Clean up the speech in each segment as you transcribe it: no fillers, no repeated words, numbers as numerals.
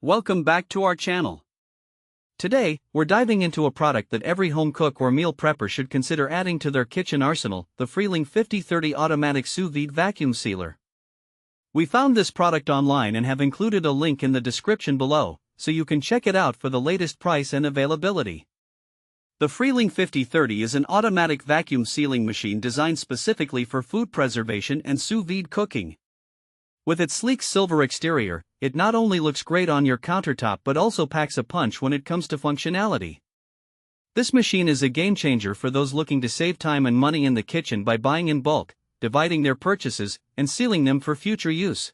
Welcome back to our channel. Today, we're diving into a product that every home cook or meal prepper should consider adding to their kitchen arsenal, the Frieling 5030 Automatic Sous Vide Vacuum Sealer. We found this product online and have included a link in the description below, so you can check it out for the latest price and availability. The Frieling 5030 is an automatic vacuum sealing machine designed specifically for food preservation and sous vide cooking. With its sleek silver exterior, it not only looks great on your countertop but also packs a punch when it comes to functionality. This machine is a game changer for those looking to save time and money in the kitchen by buying in bulk, dividing their purchases, and sealing them for future use.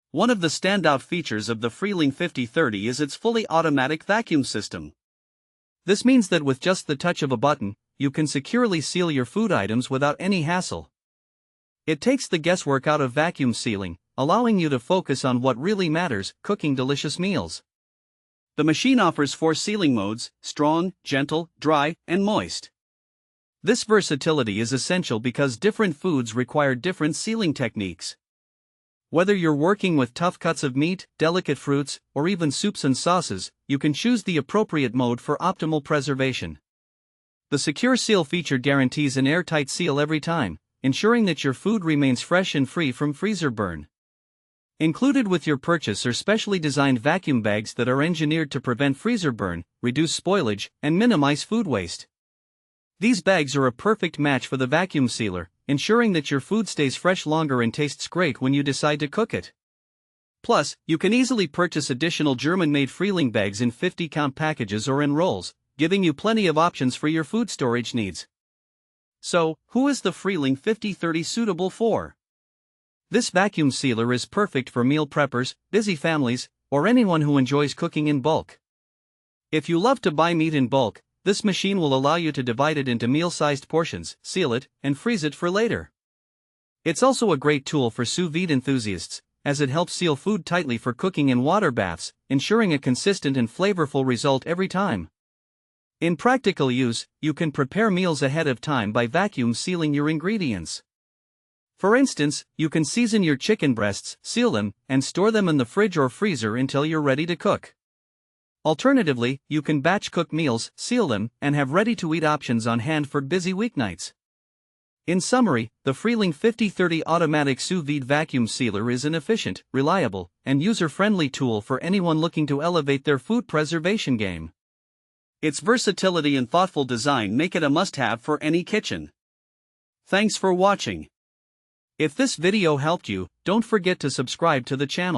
One of the standout features of the Frieling 5030 is its fully automatic vacuum system. This means that with just the touch of a button, you can securely seal your food items without any hassle. It takes the guesswork out of vacuum sealing, allowing you to focus on what really matters: cooking delicious meals. The machine offers 4 sealing modes: strong, gentle, dry, and moist. This versatility is essential because different foods require different sealing techniques. Whether you're working with tough cuts of meat, delicate fruits, or even soups and sauces, you can choose the appropriate mode for optimal preservation. The Secure Seal feature guarantees an airtight seal every time, ensuring that your food remains fresh and free from freezer burn. Included with your purchase are specially designed vacuum bags that are engineered to prevent freezer burn, reduce spoilage, and minimize food waste. These bags are a perfect match for the vacuum sealer, ensuring that your food stays fresh longer and tastes great when you decide to cook it. Plus, you can easily purchase additional German-made Frieling bags in 50-count packages or in rolls, giving you plenty of options for your food storage needs. So, who is the Frieling 5030 suitable for? This vacuum sealer is perfect for meal preppers, busy families, or anyone who enjoys cooking in bulk. If you love to buy meat in bulk, this machine will allow you to divide it into meal-sized portions, seal it, and freeze it for later. It's also a great tool for sous vide enthusiasts, as it helps seal food tightly for cooking in water baths, ensuring a consistent and flavorful result every time. In practical use, you can prepare meals ahead of time by vacuum sealing your ingredients. For instance, you can season your chicken breasts, seal them, and store them in the fridge or freezer until you're ready to cook. Alternatively, you can batch cook meals, seal them, and have ready-to-eat options on hand for busy weeknights. In summary, the Frieling 5030 Automatic Sous Vide Vacuum Sealer is an efficient, reliable, and user-friendly tool for anyone looking to elevate their food preservation game. Its versatility and thoughtful design make it a must-have for any kitchen. Thanks for watching. If this video helped you, don't forget to subscribe to the channel.